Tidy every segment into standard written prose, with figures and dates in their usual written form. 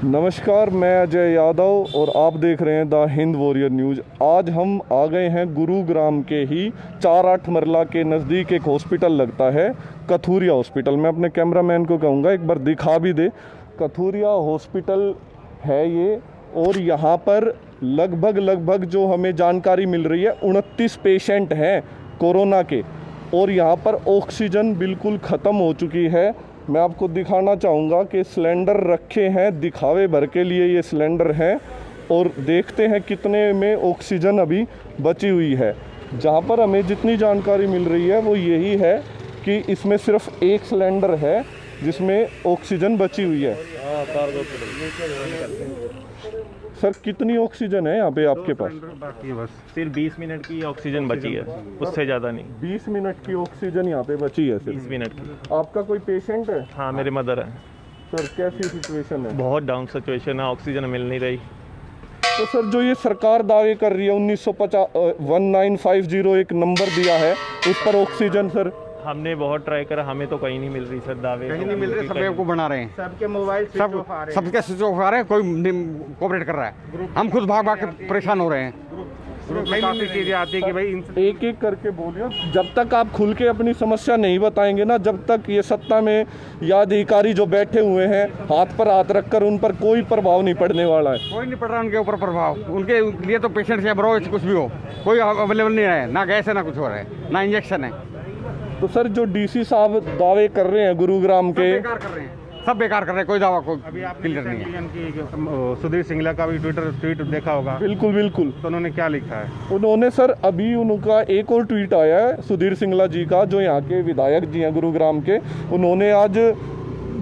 नमस्कार, मैं अजय यादव और आप देख रहे हैं द हिंद वॉरियर न्यूज़। आज हम आ गए हैं गुरुग्राम के ही 4-8 मरला के नज़दीक एक हॉस्पिटल लगता है, कथूरिया हॉस्पिटल। मैं अपने कैमरामैन को कहूँगा एक बार दिखा भी दे। कथूरिया हॉस्पिटल है ये, और यहाँ पर लगभग जो हमें जानकारी मिल रही है 29 पेशेंट हैं कोरोना के, और यहाँ पर ऑक्सीजन बिल्कुल ख़त्म हो चुकी है। मैं आपको दिखाना चाहूँगा कि सिलेंडर रखे हैं, दिखावे भर के लिए ये सिलेंडर हैं, और देखते हैं कितने में ऑक्सीजन अभी बची हुई है। जहाँ पर हमें जितनी जानकारी मिल रही है वो यही है कि इसमें सिर्फ एक सिलेंडर है जिसमें ऑक्सीजन बची हुई है। सर, कितनी ऑक्सीजन है यहाँ पे आपके पास? बाकी है, बस सिर्फ 20 मिनट की ऑक्सीजन बची है, उससे ज़्यादा नहीं। 20 मिनट की ऑक्सीजन यहाँ पे बची है सिर्फ? 20 मिनट की। आपका कोई पेशेंट है? हाँ, मेरी मदर है। सर, कैसी सिचुएशन है? बहुत डाउन सिचुएशन है, ऑक्सीजन मिल नहीं रही। तो सर, जो ये सरकार दावे कर रही है 1950 एक नंबर दिया है, उस पर ऑक्सीजन सर हमने बहुत ट्राई करा, हमें तो कहीं नहीं मिल रही सर। दावे कहीं नहीं मिल रहे, सब बेवकूफ बना रहे हैं। सबके मोबाइल सबके स्विच ऑफ आ रहे हैं, कोई कोऑपरेट कर रहा है। हम खुद भाग के परेशान हो रहे हैं। काफ़ी चीज़ें आती है कि भाई एक एक करके बोलिए। जब तक आप खुल के अपनी समस्या नहीं बताएंगे ना, जब तक ये सत्ता में या अधिकारी जो बैठे हुए हैं हाथ पर हाथ रखकर, उन पर कोई प्रभाव नहीं पड़ने वाला है। कोई नहीं पड़ रहा उनके ऊपर प्रभाव। उनके लिए तो पेशेंट से बरो कुछ भी हो, कोई अवेलेबल नहीं है, ना गैस है ना कुछ हो रहा है, ना इंजेक्शन है। तो सर, जो डीसी साहब दावे कर रहे हैं गुरुग्राम के, बेकार कर रहे हैं, सब बेकार कर रहे हैं, कोई दावा कोई क्लियर नहीं है। सुधीर सिंगला का भी ट्वीट देखा होगा। बिल्कुल बिल्कुल। तो उन्होंने क्या लिखा है? उन्होंने सर अभी उनका एक और ट्वीट आया है सुधीर सिंगला जी का, जो यहाँ के विधायक जी हैं गुरुग्राम के। उन्होंने आज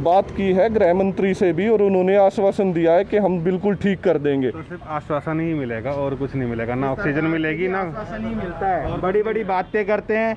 बात की है गृह मंत्री से भी, और उन्होंने आश्वासन दिया है कि हम बिल्कुल ठीक कर देंगे। तो सिर्फ आश्वासन ही मिलेगा और कुछ नहीं मिलेगा, ना ऑक्सीजन मिलेगी ना आश्वासन ही मिलता है। बड़ी बड़ी बातें करते हैं,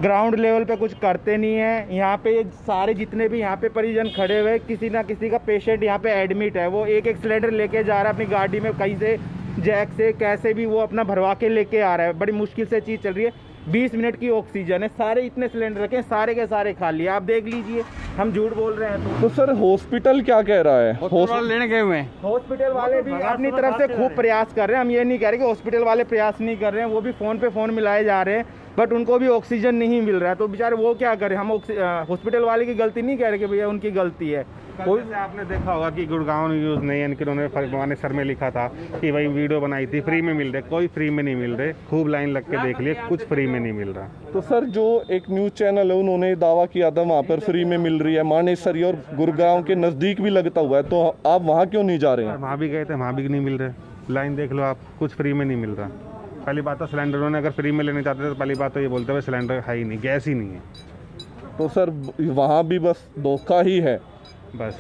ग्राउंड लेवल पे कुछ करते नहीं है। यहाँ पे सारे जितने भी यहाँ पे परिजन खड़े हुए, किसी ना किसी का पेशेंट यहाँ पे एडमिट है। वो एक एक सिलेंडर लेके जा रहा है अपनी गाड़ी में, कहीं से जैक से कैसे भी वो अपना भरवा के लेके आ रहा है। बड़ी मुश्किल से चीज़ चल रही है। 20 मिनट की ऑक्सीजन है, सारे इतने सिलेंडर रखे, सारे के सारे खाली। आप देख लीजिए, हम झूठ बोल रहे हैं तो सर, हॉस्पिटल क्या कह रहा है? हॉस्पिटल लेने गए हुए हैं। हॉस्पिटल वाले भी अपनी तरफ से खूब प्रयास कर रहे हैं। हम ये नहीं कह रहे कि हॉस्पिटल वाले प्रयास नहीं कर रहे हैं, वो भी फ़ोन पे फ़ोन मिलाए जा रहे हैं, बट उनको भी ऑक्सीजन नहीं मिल रहा है। तो बेचारे वो क्या करें? हम हॉस्पिटल वाले की गलती नहीं कह रहे कि भैया उनकी गलती है। कोई आपने देखा होगा कि गुड़गांव न्यूज़ नहीं, इनके उन्होंने सर में लिखा था कि भाई वीडियो बनाई थी, फ्री में मिल रहे। कोई फ्री में नहीं मिल रहे, खूब लाइन लग के देख लिए, कुछ फ्री में नहीं मिल रहा। तो सर, जो एक न्यूज़ चैनल है उन्होंने दावा किया था वहाँ पर फ्री में मिल रही है, मानेसरी और गुरुग्राम के नज़दीक भी लगता हुआ है, तो आप वहाँ क्यों नहीं जा रहे हैं? वहाँ भी गए थे, वहाँ भी नहीं मिल रहे। लाइन देख लो आप, कुछ फ्री में नहीं मिल रहा। पहली बात तो सिलेंडर उन्होंने अगर फ्री में लेने चाहते थे तो पहली बात तो ये बोलते हुए सिलेंडर है ही नहीं, गैस ही नहीं है। तो सर, वहाँ भी बस धोखा ही है। बस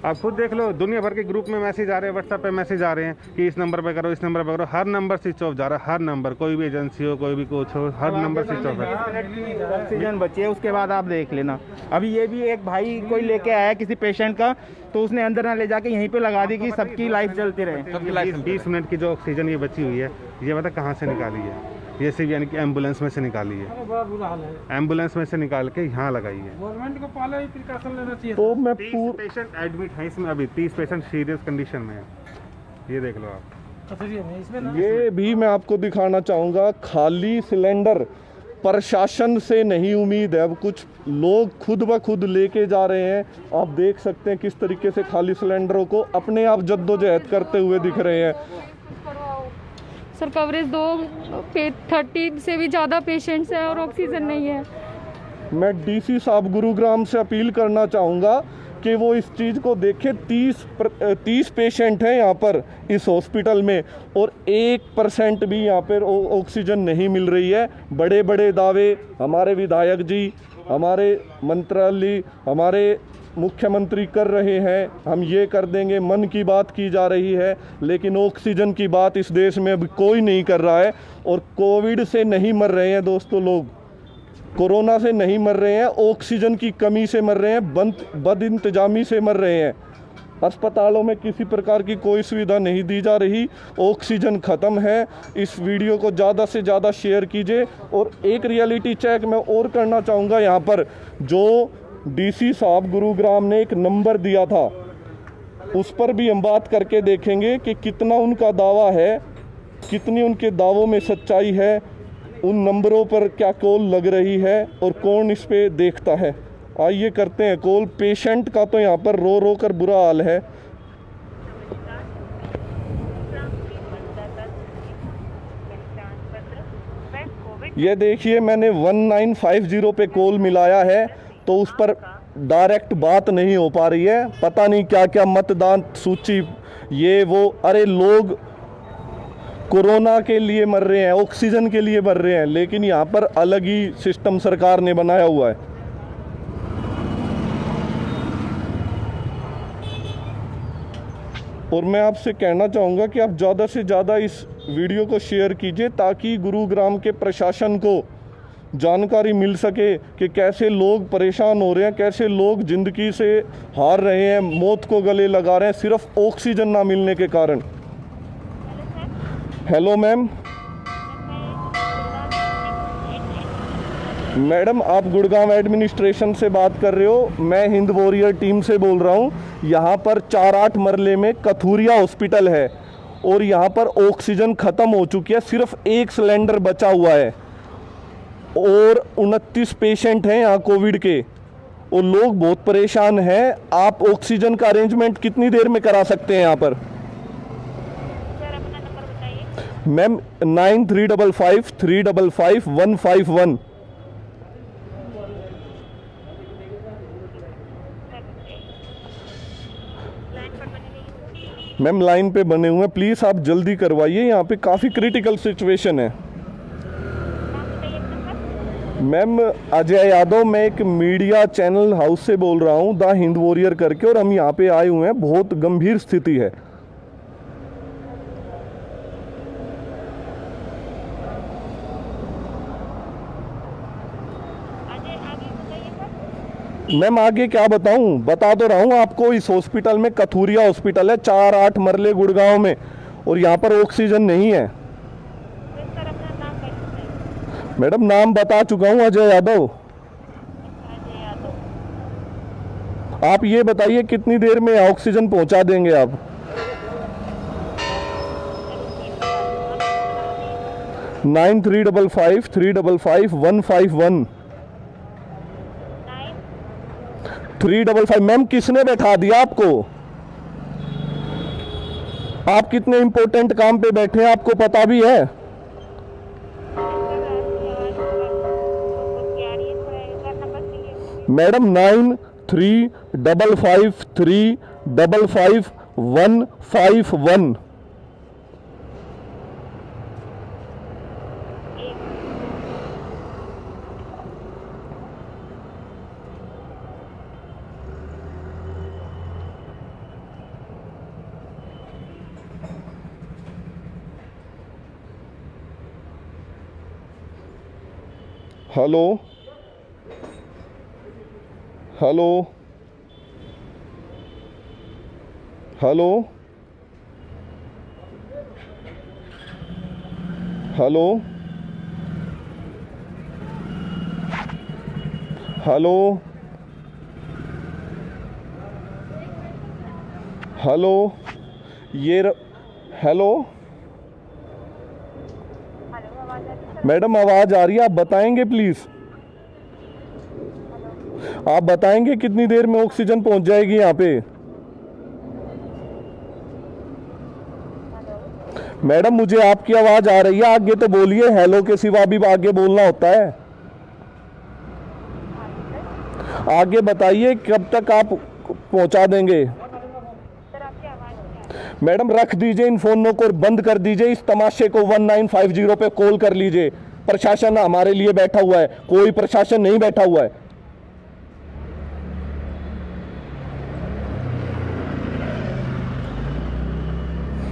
आप खुद देख लो, दुनिया भर के ग्रुप में मैसेज आ रहे हैं, व्हाट्सएप पे मैसेज आ रहे हैं कि इस नंबर पे करो, इस नंबर पे करो। हर नंबर स्विच ऑफ जा रहा है, हर नंबर, कोई भी एजेंसी हो, कोई भी कुछ हो, हर नंबर स्विच ऑफ है। ऑक्सीजन बची है, उसके बाद आप देख लेना। अभी ये भी एक भाई कोई लेके आया किसी पेशेंट का, तो उसने अंदर ना ले जाके यहीं पे लगा दी कि सबकी लाइफ चलती रहे। 20 मिनट की जो ऑक्सीजन ये बची हुई है, ये पता कहाँ से निकाली है? ये सिर्फ यानी कि एम्बुलेंस में से निकाली है। एम्बुलेंस में से निकाल के यहाँ लगाई है। गवर्नमेंट को पहले ही प्रिकॉशन लेना चाहिए। तो मैं 30 पेशेंट एडमिट है इसमें, अभी 30 पेशेंट सीरियस कंडीशन में है। ये देख लो आप। ये भी मैं आपको दिखाना चाहूँगा, खाली सिलेंडर प्रशासन से नहीं उम्मीद है। अब कुछ लोग खुद ब खुद लेके जा रहे हैं। आप देख सकते हैं किस तरीके से खाली सिलेंडरों को अपने आप जद्दोजहद करते हुए दिख रहे हैं। सर, कवरेज 30 से भी ज़्यादा पेशेंट्स हैं और ऑक्सीजन नहीं है। मैं डीसी साहब गुरुग्राम से अपील करना चाहूँगा कि वो इस चीज़ को देखें। 30 पेशेंट हैं यहाँ पर इस हॉस्पिटल में, और 1% भी यहाँ पर ऑक्सीजन नहीं मिल रही है। बड़े बड़े दावे हमारे विधायक जी, हमारे मंत्रालय, हमारे मुख्यमंत्री कर रहे हैं, हम ये कर देंगे, मन की बात की जा रही है, लेकिन ऑक्सीजन की बात इस देश में अभी कोई नहीं कर रहा है। और कोविड से नहीं मर रहे हैं दोस्तों लोग, कोरोना से नहीं मर रहे हैं, ऑक्सीजन की कमी से मर रहे हैं, बद इंतजामी से मर रहे हैं। अस्पतालों में किसी प्रकार की कोई सुविधा नहीं दी जा रही, ऑक्सीजन ख़त्म है। इस वीडियो को ज़्यादा से ज़्यादा शेयर कीजिए। और एक रियलिटी चेक मैं और करना चाहूँगा यहाँ पर, जो डीसी साहब गुरुग्राम ने एक नंबर दिया था, उस पर भी हम बात करके देखेंगे कि कितना उनका दावा है, कितनी उनके दावों में सच्चाई है, उन नंबरों पर क्या कॉल लग रही है और कौन इस पे देखता है। आइए करते हैं कॉल। पेशेंट का तो यहाँ पर रो रो कर बुरा हाल है। ये देखिए, मैंने 1950 पे कॉल मिलाया है तो उस पर डायरेक्ट बात नहीं हो पा रही है। पता नहीं क्या क्या मतदान सूची ये वो। अरे लोग कोरोना के लिए मर रहे हैं, ऑक्सीजन के लिए मर रहे हैं, लेकिन यहाँ पर अलग ही सिस्टम सरकार ने बनाया हुआ है। और मैं आपसे कहना चाहूँगा कि आप ज़्यादा से ज़्यादा इस वीडियो को शेयर कीजिए ताकि गुरुग्राम के प्रशासन को जानकारी मिल सके कि कैसे लोग परेशान हो रहे हैं, कैसे लोग ज़िंदगी से हार रहे हैं, मौत को गले लगा रहे हैं सिर्फ ऑक्सीजन ना मिलने के कारण। Hello ma'am. मैडम, आप गुड़गांव एडमिनिस्ट्रेशन से बात कर रहे हो? मैं हिंद वॉरियर टीम से बोल रहा हूँ। यहाँ पर 4-8 मरले में कथूरिया हॉस्पिटल है और यहाँ पर ऑक्सीजन ख़त्म हो चुकी है, सिर्फ एक सिलेंडर बचा हुआ है और 29 पेशेंट हैं यहाँ कोविड के और लोग बहुत परेशान हैं। आप ऑक्सीजन का अरेंजमेंट कितनी देर में करा सकते हैं यहाँ पर? मैम 9355355151। मैम लाइन पे बने हुए हैं, प्लीज़ आप जल्दी करवाइए, यहाँ पे काफ़ी क्रिटिकल सिचुएशन है। मैम अजय यादव, मैं एक मीडिया चैनल हाउस से बोल रहा हूँ, द हिंद वॉरियर करके, और हम यहाँ पे आए हुए हैं। बहुत गंभीर स्थिति है। मैम आगे क्या बताऊं? बता तो रहा हूं आपको, इस हॉस्पिटल में कथूरिया हॉस्पिटल है, 4-8 मरले गुड़गांव में, और यहाँ पर ऑक्सीजन नहीं है। मैडम नाम बता चुका हूं, अजय यादव। आप ये बताइए कितनी देर में ऑक्सीजन पहुंचा देंगे आप? नाइन 355355151 355। मैम किसने बैठा दिया आपको? आप कितने इंपॉर्टेंट काम पे बैठे हैं आपको पता भी है? Madam 9355355151। Hello hello hello hello hello hello hello madam आवाज़ आ रही है? आप बताएंगे प्लीज़? आप बताएंगे कितनी देर में ऑक्सीजन पहुंच जाएगी यहाँ पे? मैडम मुझे आपकी आवाज़ आ रही है, आगे तो बोलिए। हेलो के सिवा भी आगे बोलना होता है। आगे बताइए कब तक आप पहुंचा देंगे? मैडम रख दीजिए इन फोनों को, बंद कर दीजिए इस तमाशे को। 1950 पे कॉल कर लीजिए। प्रशासन हमारे लिए बैठा हुआ है, कोई प्रशासन नहीं बैठा हुआ है।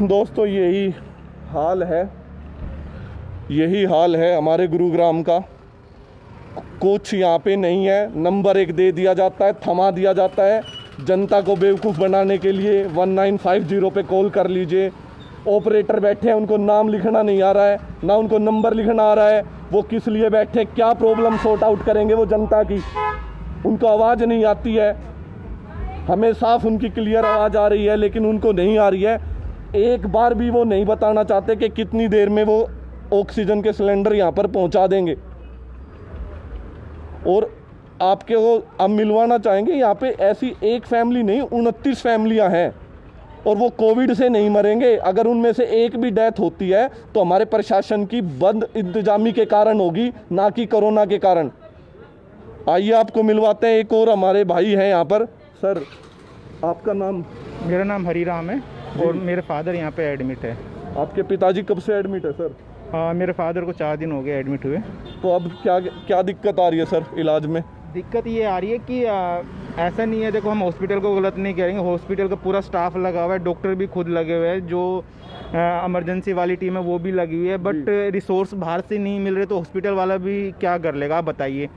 दोस्तों यही हाल है हमारे गुरुग्राम का। कुछ यहाँ पे नहीं है, नंबर एक दे दिया जाता है, थमा दिया जाता है जनता को बेवकूफ़ बनाने के लिए। 1950 पे कॉल कर लीजिए। ऑपरेटर बैठे हैं, उनको नाम लिखना नहीं आ रहा है, ना उनको नंबर लिखना आ रहा है। वो किस लिए बैठे, क्या प्रॉब्लम सॉर्ट आउट करेंगे वो जनता की? उनको आवाज़ नहीं आती है। हमें साफ उनकी क्लियर आवाज़ आ रही है, लेकिन उनको नहीं आ रही है। एक बार भी वो नहीं बताना चाहते कि कितनी देर में वो ऑक्सीजन के सिलेंडर यहाँ पर पहुँचा देंगे। और आपके वो अब मिलवाना चाहेंगे, यहाँ पे ऐसी एक फैमिली नहीं 29 फैमिलियाँ हैं और वो कोविड से नहीं मरेंगे। अगर उनमें से एक भी डेथ होती है तो हमारे प्रशासन की बद इंतजामी के कारण होगी, ना कि कोरोना के कारण। आइए आपको मिलवाते हैं, एक और हमारे भाई हैं यहाँ पर। सर आपका नाम? मेरा नाम हरीराम है और मेरे फादर यहाँ पे एडमिट है। आपके पिताजी कब से एडमिट है सर? मेरे फादर को 4 दिन हो गए एडमिट हुए। तो अब क्या क्या दिक्कत आ रही है सर इलाज में? दिक्कत ये आ रही है कि ऐसा नहीं है, देखो हम हॉस्पिटल को गलत नहीं करेंगे, हॉस्पिटल का पूरा स्टाफ लगा हुआ है, डॉक्टर भी खुद लगे हुए हैं, जो इमरजेंसी वाली टीम है वो भी लगी हुई है, बट रिसोर्स बाहर से नहीं मिल रहे तो हॉस्पिटल वाला भी क्या कर लेगा आप बताइए।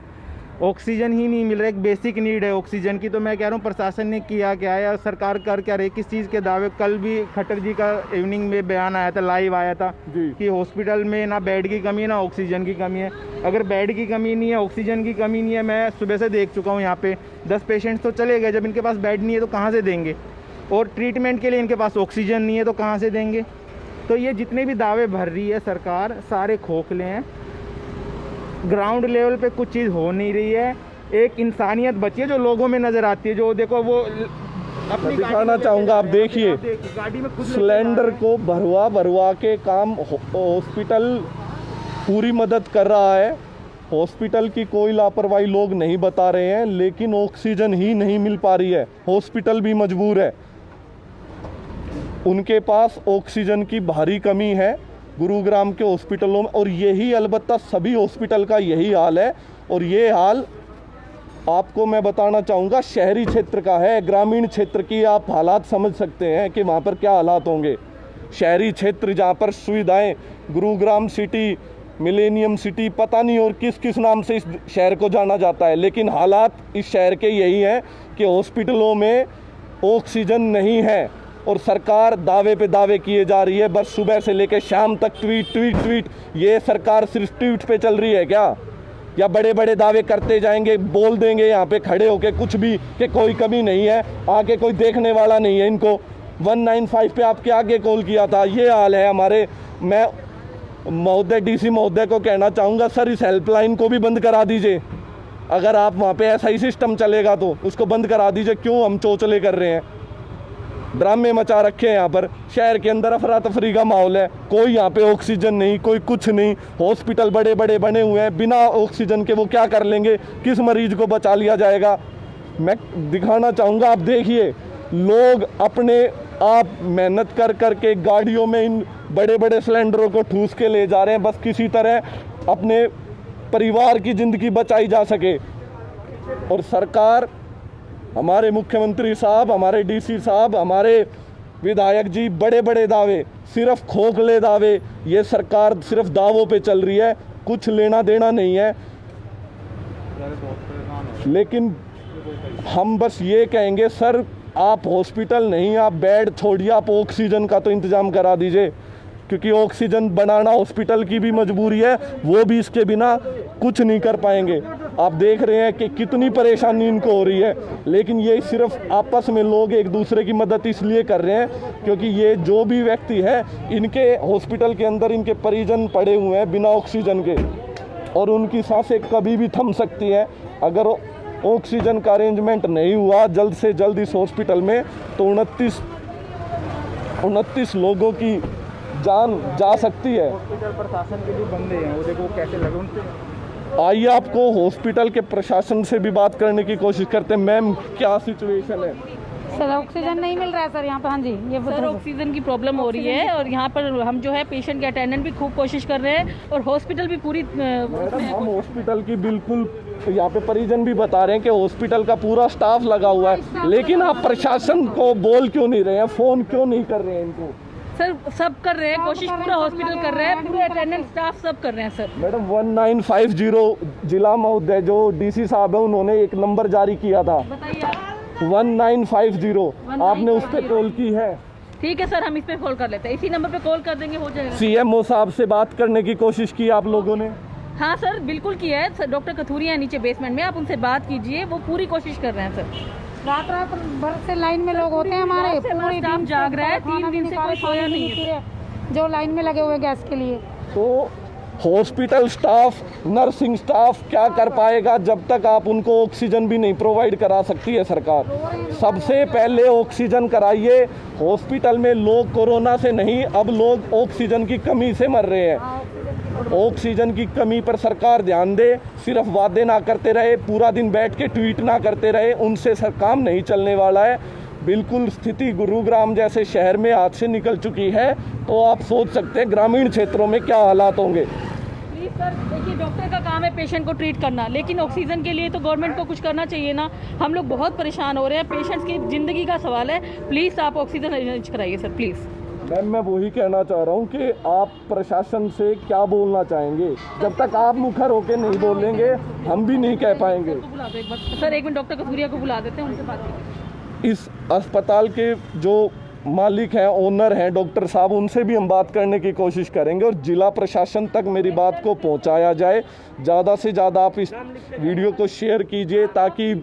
ऑक्सीजन ही नहीं मिल रहा, एक बेसिक नीड है ऑक्सीजन की। तो मैं कह रहा हूँ प्रशासन ने किया क्या है, सरकार कर क्या रही, किस चीज़ के दावे। कल भी खट्टर जी का इवनिंग में बयान आया था, लाइव आया था कि हॉस्पिटल में ना बेड की कमी है ना ऑक्सीजन की कमी है। अगर बेड की कमी नहीं है, ऑक्सीजन की कमी नहीं है, मैं सुबह से देख चुका हूँ यहाँ पे 10 पेशेंट्स तो चले गए। जब इनके पास बेड नहीं है तो कहाँ से देंगे, और ट्रीटमेंट के लिए इनके पास ऑक्सीजन नहीं है तो कहाँ से देंगे। तो ये जितने भी दावे भर रही है सरकार, सारे खोखले हैं। ग्राउंड लेवल पे कुछ चीज़ हो नहीं रही है। एक इंसानियत बची है जो लोगों में नज़र आती है, जो देखो वो अपनी दिखाना चाहूँगा, आप देखिए गाड़ी में खुद सिलेंडर को भरवा के काम हॉस्पिटल पूरी मदद कर रहा है। हॉस्पिटल की कोई लापरवाही लोग नहीं बता रहे हैं, लेकिन ऑक्सीजन ही नहीं मिल पा रही है। हॉस्पिटल भी मजबूर है, उनके पास ऑक्सीजन की भारी कमी है गुरुग्राम के हॉस्पिटलों में। और यही अलबत्ता सभी हॉस्पिटल का यही हाल है। और ये हाल आपको मैं बताना चाहूँगा शहरी क्षेत्र का है। ग्रामीण क्षेत्र की आप हालात समझ सकते हैं कि वहाँ पर क्या हालात होंगे। शहरी क्षेत्र जहाँ पर सुविधाएं, गुरुग्राम सिटी, मिलेनियम सिटी, पता नहीं और किस किस नाम से इस शहर को जाना जाता है, लेकिन हालात इस शहर के यही हैं कि हॉस्पिटलों में ऑक्सीजन नहीं है। और सरकार दावे पे दावे किए जा रही है, बस सुबह से लेकर शाम तक ट्वीट। ये सरकार सिर्फ ट्वीट पे चल रही है क्या, या बड़े बड़े दावे करते जाएंगे, बोल देंगे यहाँ पे खड़े होके कुछ भी कि कोई कमी नहीं है, आके कोई देखने वाला नहीं है इनको। 195 पे आपके आगे कॉल किया था, ये हाल है हमारे। मैं महोदय डीसी महोदय को कहना चाहूँगा, सर इस हेल्पलाइन को भी बंद करा दीजिए। अगर आप वहाँ पे ऐसा ही सिस्टम चलेगा तो उसको बंद करा दीजिए। क्यों हम चोचले कर रहे हैं, ड्रामे मचा रखे हैं यहाँ पर। शहर के अंदर अफरा तफरी का माहौल है, कोई यहाँ पे ऑक्सीजन नहीं, कोई कुछ नहीं। हॉस्पिटल बड़े बड़े बने हुए हैं, बिना ऑक्सीजन के वो क्या कर लेंगे, किस मरीज को बचा लिया जाएगा। मैं दिखाना चाहूँगा, आप देखिए लोग अपने आप मेहनत कर करके गाड़ियों में इन बड़े बड़े सिलेंडरों को ठूस के ले जा रहे हैं, बस किसी तरह अपने परिवार की ज़िंदगी बचाई जा सके। और सरकार, हमारे मुख्यमंत्री साहब, हमारे डीसी साहब, हमारे विधायक जी, बड़े बड़े दावे, सिर्फ खोखले दावे। ये सरकार सिर्फ दावों पे चल रही है, कुछ लेना देना नहीं है। लेकिन हम बस ये कहेंगे, सर आप हॉस्पिटल नहीं, आप बेड छोड़िए, आप ऑक्सीजन का तो इंतज़ाम करा दीजिए, क्योंकि ऑक्सीजन बनाना हॉस्पिटल की भी मजबूरी है, वो भी इसके बिना कुछ नहीं कर पाएंगे। आप देख रहे हैं कि कितनी परेशानी इनको हो रही है। लेकिन ये सिर्फ आपस में लोग एक दूसरे की मदद इसलिए कर रहे हैं क्योंकि ये जो भी व्यक्ति है, इनके हॉस्पिटल के अंदर इनके परिजन पड़े हुए हैं बिना ऑक्सीजन के, और उनकी सांसें कभी भी थम सकती हैं। अगर ऑक्सीजन का अरेंजमेंट नहीं हुआ जल्द से जल्द इस हॉस्पिटल में, तो 29 लोगों की जान जा सकती है। हॉस्पिटल प्रशासन के भी बंदे हैं, वो देखो कैसे लगे उनसे। आइए आपको हॉस्पिटल के प्रशासन से भी बात करने की कोशिश करते हैं। मैम क्या सिचुएशन है? सर ऑक्सीजन नहीं मिल रहा है सर यहाँ पे। हाँ जी, ये सर ऑक्सीजन की प्रॉब्लम हो रही है, और यहाँ पर हम जो है पेशेंट के अटेंडेंट भी खूब कोशिश कर रहे हैं, और हॉस्पिटल भी पूरी मैडम हम हॉस्पिटल की बिल्कुल, यहाँ पे परिजन भी बता रहे हैं कि हॉस्पिटल का पूरा स्टाफ लगा हुआ है, लेकिन आप प्रशासन को बोल क्यों नहीं रहे हैं, फ़ोन क्यों नहीं कर रहे हैं इनको? सर सब कर रहे हैं कोशिश, पूरा हॉस्पिटल कर रहे हैं, पूरे अटेंडेंट स्टाफ सब कर रहे हैं सर। मैडम 1950 जिला महोदय जो डीसी साहब है, उन्होंने एक नंबर जारी किया था, बताइए आप। 1950, आपने उस पर कॉल की है? ठीक है सर, हम इस पे कॉल कर लेते हैं, इसी नंबर पे कॉल कर देंगे, हो जाएगा। सीएमओ साहब से बात करने की कोशिश की आप लोगों ने? हाँ सर बिल्कुल किया है सर, डॉक्टर कथूरिया है नीचे बेसमेंट में, आप उनसे बात कीजिए, वो पूरी कोशिश कर रहे हैं सर। रात रात भर से लाइन में लोग होते हैं हमारे, पूरी स्टाफ दिन जाग रहा है, खाना 3 दिन भी से नहीं कोई खा सोया रहे, नहीं पी है। रहे, जो लाइन में लगे हुए हैं गैस के लिए। तो हॉस्पिटल स्टाफ, नर्सिंग स्टाफ क्या कर पाएगा जब तक आप उनको ऑक्सीजन भी नहीं प्रोवाइड करा सकती है सरकार। सबसे पहले ऑक्सीजन कराइए। हॉस्पिटल में लोग कोरोना से नहीं, अब लोग ऑक्सीजन की कमी से मर रहे हैं। ऑक्सीजन की कमी पर सरकार ध्यान दे। सिर्फ वादे ना करते रहे, पूरा दिन बैठ के ट्वीट ना करते रहे, उनसे सर काम नहीं चलने वाला है। बिल्कुल स्थिति गुरुग्राम जैसे शहर में हाथ से निकल चुकी है, तो आप सोच सकते हैं ग्रामीण क्षेत्रों में क्या हालात होंगे। प्लीज सर, देखिए डॉक्टर का काम है पेशेंट को ट्रीट करना, लेकिन ऑक्सीजन के लिए तो गवर्नमेंट को कुछ करना चाहिए ना। हम लोग बहुत परेशान हो रहे हैं, पेशेंट्स की ज़िंदगी का सवाल है। प्लीज़ आप ऑक्सीजन अरेंज कराइए सर, प्लीज़। मैम, मैं वही कहना चाह रहा हूँ कि आप प्रशासन से क्या बोलना चाहेंगे। जब तक आप मुखर होकर नहीं बोलेंगे, हम भी नहीं कह पाएंगे। बुला दो एक बार सर, 1 मिनट डॉक्टर कसूरिया को बुला देते हैं, उनसे बात करेंगे। इस अस्पताल के जो मालिक हैं, ओनर हैं, डॉक्टर साहब, उनसे भी हम बात करने की कोशिश करेंगे और जिला प्रशासन तक मेरी बात को पहुंचाया जाए। ज़्यादा से ज़्यादा आप इस वीडियो को शेयर कीजिए ताकि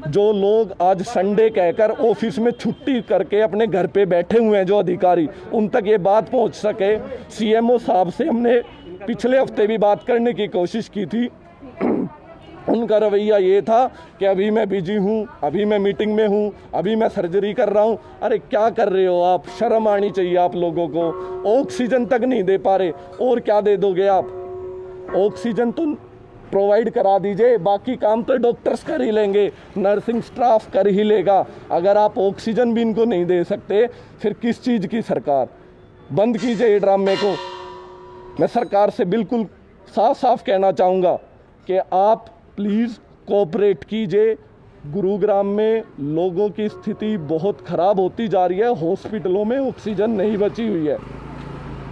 जो लोग आज संडे कहकर ऑफिस में छुट्टी करके अपने घर पे बैठे हुए हैं, जो अधिकारी, उन तक ये बात पहुंच सके। सीएमओ साहब से हमने पिछले हफ्ते भी बात करने की कोशिश की थी। उनका रवैया ये था कि अभी मैं बिजी हूँ, अभी मैं मीटिंग में हूँ, अभी मैं सर्जरी कर रहा हूँ। अरे क्या कर रहे हो आप? शर्म आनी चाहिए आप लोगों को। ऑक्सीजन तक नहीं दे पा रहे, और क्या दे दोगे आप? ऑक्सीजन तो प्रोवाइड करा दीजिए, बाकी काम तो डॉक्टर्स कर ही लेंगे, नर्सिंग स्टाफ कर ही लेगा। अगर आप ऑक्सीजन भी इनको नहीं दे सकते, फिर किस चीज़ की सरकार? बंद कीजिए ये ड्रामे को। मैं सरकार से बिल्कुल साफ साफ कहना चाहूँगा कि आप प्लीज़ कोऑपरेट कीजिए। गुरुग्राम में लोगों की स्थिति बहुत ख़राब होती जा रही है। हॉस्पिटलों में ऑक्सीजन नहीं बची हुई है।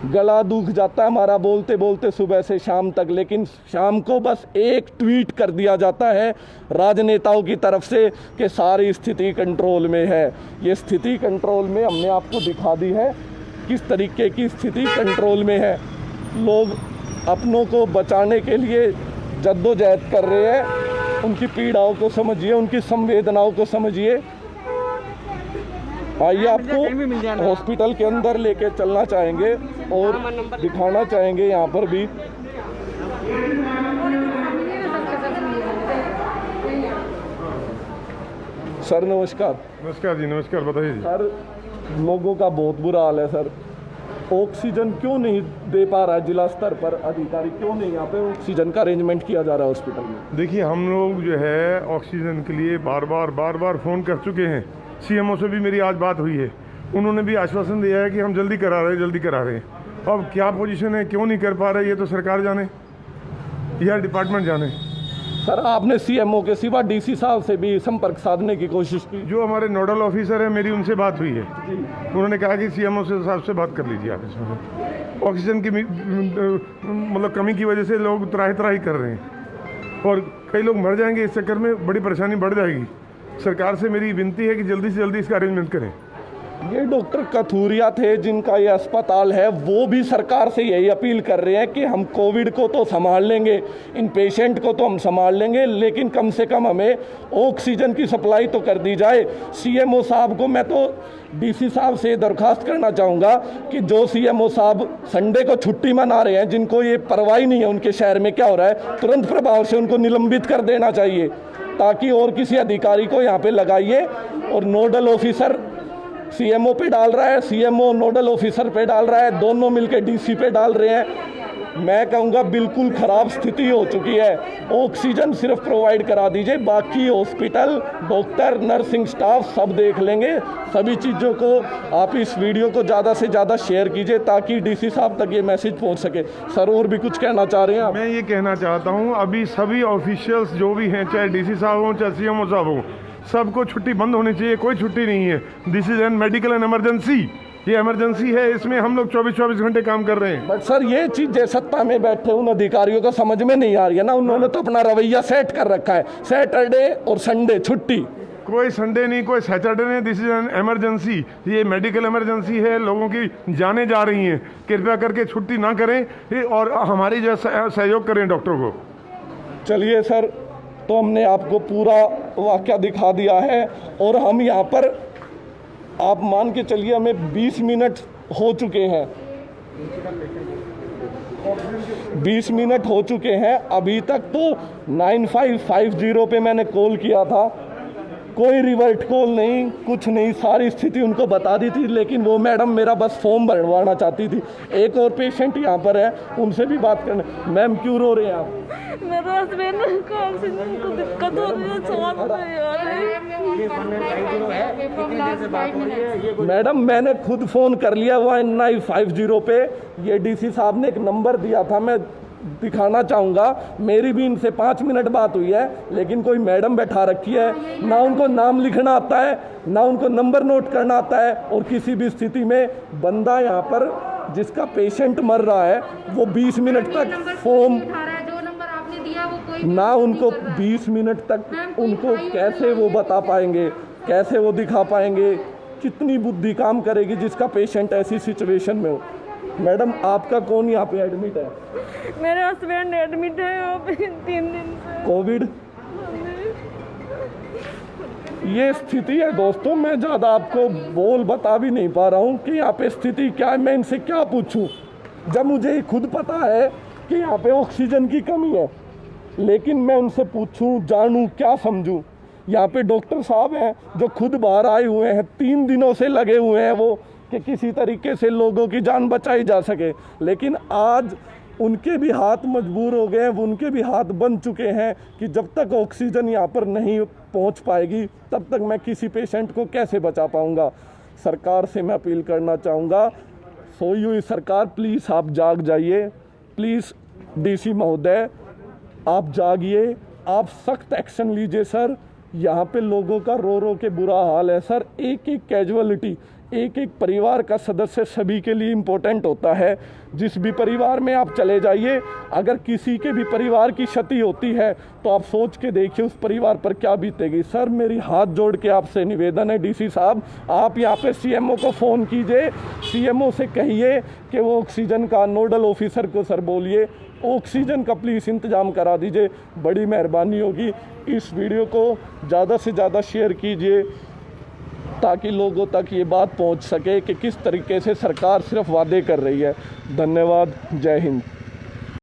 गला दुख जाता है हमारा बोलते बोलते सुबह से शाम तक, लेकिन शाम को बस एक ट्वीट कर दिया जाता है राजनेताओं की तरफ से कि सारी स्थिति कंट्रोल में है। ये स्थिति कंट्रोल में हमने आपको दिखा दी है किस तरीके की स्थिति कंट्रोल में है। लोग अपनों को बचाने के लिए जद्दोजहद कर रहे हैं। उनकी पीड़ाओं को समझिए, उनकी संवेदनाओं को समझिए। आइए, आपको हॉस्पिटल के अंदर लेके चलना चाहेंगे और दिखाना चाहेंगे यहाँ पर भी। सर नमस्कार। नमस्कार जी, नमस्कार। बताइए जी। सर, लोगों का बहुत बुरा हाल है सर। ऑक्सीजन क्यों नहीं दे पा रहा है जिला स्तर पर अधिकारी? क्यों नहीं यहाँ पे ऑक्सीजन का अरेंजमेंट किया जा रहा है हॉस्पिटल में? देखिए, हम लोग जो है ऑक्सीजन के लिए बार बार फ़ोन कर चुके हैं। सीएमओ से भी मेरी आज बात हुई है, उन्होंने भी आश्वासन दिया है कि हम जल्दी करा रहे हैं। अब क्या पोजीशन है, क्यों नहीं कर पा रहे, ये तो सरकार जाने या डिपार्टमेंट जाने। सर, आपने सीएमओ के सिवा डीसी साहब से भी संपर्क साधने की कोशिश की? जो हमारे नोडल ऑफिसर है, मेरी उनसे बात हुई है। उन्होंने कहा कि सीएमओ से साहब से बात कर लीजिए आप इसमें। ऑक्सीजन की मतलब कमी की वजह से लोग त्राही कर रहे हैं और कई लोग मर जाएंगे इस चक्कर में, बड़ी परेशानी बढ़ जाएगी। सरकार से मेरी विनती है कि जल्दी से जल्दी इसका अरेंजमेंट करें। ये डॉक्टर कथूरिया थे जिनका ये अस्पताल है, वो भी सरकार से यही अपील कर रहे हैं कि हम कोविड को तो संभाल लेंगे, इन पेशेंट को तो हम संभाल लेंगे, लेकिन कम से कम हमें ऑक्सीजन की सप्लाई तो कर दी जाए। सीएमओ साहब को मैं तो डीसी साहब से दरख्वास्त करना चाहूँगा कि जो सीएमओ साहब संडे को छुट्टी मना रहे हैं, जिनको ये परवाह नहीं है उनके शहर में क्या हो रहा है, तुरंत प्रभाव से उनको निलंबित कर देना चाहिए, ताकि और किसी अधिकारी को यहाँ पे लगाइए। और नोडल ऑफिसर सीएमओ पे डाल रहा है, सीएमओ नोडल ऑफिसर पे डाल रहा है, दोनों मिलकर डीसी पे डाल रहे हैं। मैं कहूँगा बिल्कुल ख़राब स्थिति हो चुकी है। ऑक्सीजन सिर्फ प्रोवाइड करा दीजिए, बाकी हॉस्पिटल, डॉक्टर, नर्सिंग स्टाफ सब देख लेंगे। सभी चीज़ों को आप इस वीडियो को ज़्यादा से ज़्यादा शेयर कीजिए ताकि डीसी साहब तक ये मैसेज पहुँच सके। सर, और भी कुछ कहना चाह रहे हैं आप? मैं ये कहना चाहता हूँ, अभी सभी ऑफिशियल्स जो भी हैं, चाहे डीसी साहब हों चाहे सीएमओ साहब हों, सबको छुट्टी बंद होनी चाहिए। कोई छुट्टी नहीं है। This is an medical and emergency. ये इमरजेंसी है, इसमें हम लोग 24 घंटे काम कर रहे हैं। बट सर, ये चीज़ सत्ता में बैठे उन अधिकारियों को समझ में नहीं आ रही है ना। उन्होंने तो अपना रवैया सेट कर रखा है, सैटरडे और संडे छुट्टी। कोई संडे नहीं, कोई सैटरडे नहीं। This is an emergency. ये मेडिकल इमरजेंसी है, लोगों की जानें जा रही हैं। कृपया करके छुट्टी ना करें और हमारी जो सहयोग करें डॉक्टर को। चलिए सर, तो हमने आपको पूरा वाक़या दिखा दिया है। और हम यहाँ पर, आप मान के चलिए, हमें 20 मिनट हो चुके हैं, 20 मिनट हो चुके हैं। अभी तक तो 9550 पे मैंने कॉल किया था, कोई रिवर्ट कॉल नहीं, कुछ नहीं, सारी स्थिति उनको बता दी थी। लेकिन वो मैडम मेरा बस फॉर्म भरवाना चाहती थी। एक और पेशेंट यहाँ पर है, उनसे भी बात करने। मैम क्यों रो रहे हैं आप? मेरा हस्बैंड को ऑक्सीजन को दिक्कत हो रही है, सांस नहीं आ रही। मैडम मैंने खुद फ़ोन कर लिया 1950 पे। ये डीसी साहब ने एक नंबर दिया था, मैं दिखाना चाहूँगा। मेरी भी इनसे 5 मिनट बात हुई है, लेकिन कोई मैडम बैठा रखी है, ना उनको नाम लिखना आता है, ना उनको नंबर नोट करना आता है। और किसी भी स्थिति में बंदा यहाँ पर जिसका पेशेंट मर रहा है, वो 20 मिनट तक फॉर्म ना, उनको 20 मिनट तक उनको कैसे वो बता पाएंगे, कैसे वो दिखा पाएंगे, कितनी बुद्धि काम करेगी जिसका पेशेंट ऐसी सिचुएशन में हो। मैडम आपका कौन यहाँ पे एडमिट है? मेरे हस्बैंड एडमिट है यहाँ पे 3 दिन से, कोविड। ये स्थिति है दोस्तों, मैं ज़्यादा आपको बोल बता भी नहीं पा रहा हूँ कि यहाँ पे स्थिति क्या है। मैं इनसे क्या पूछूँ जब मुझे खुद पता है कि यहाँ पे ऑक्सीजन की कमी है, लेकिन मैं उनसे पूछूँ, जानूँ, क्या समझूँ? यहाँ पे डॉक्टर साहब हैं जो खुद बाहर आए हुए हैं, 3 दिनों से लगे हुए हैं वो कि किसी तरीके से लोगों की जान बचाई जा सके। लेकिन आज उनके भी हाथ मजबूर हो गए हैं, उनके भी हाथ बन चुके हैं कि जब तक ऑक्सीजन यहाँ पर नहीं पहुँच पाएगी तब तक मैं किसी पेशेंट को कैसे बचा पाऊँगा। सरकार से मैं अपील करना चाहूँगा, सोई हुई सरकार, प्लीज़ आप जाग जाइए, प्लीज़ डीसी महोदय आप जागिए, आप सख्त एक्शन लीजिए सर। यहाँ पे लोगों का रो रो के बुरा हाल है सर। एक एक कैजुअलिटी, एक एक परिवार का सदस्य सभी के लिए इम्पोर्टेंट होता है। जिस भी परिवार में आप चले जाइए, अगर किसी के भी परिवार की क्षति होती है तो आप सोच के देखिए उस परिवार पर क्या बीतेगी। सर मेरी हाथ जोड़ के आपसे निवेदन है डीसी साहब, आप यहाँ पे सीएमओ को फ़ोन कीजिए, सीएमओ से कहिए कि वो ऑक्सीजन का नोडल ऑफिसर को सर बोलिए ऑक्सीजन का प्लीज़ इंतज़ाम करा दीजिए, बड़ी मेहरबानी होगी। इस वीडियो को ज़्यादा से ज़्यादा शेयर कीजिए ताकि लोगों तक ये बात पहुंच सके कि किस तरीके से सरकार सिर्फ वादे कर रही है। धन्यवाद, जय हिंद।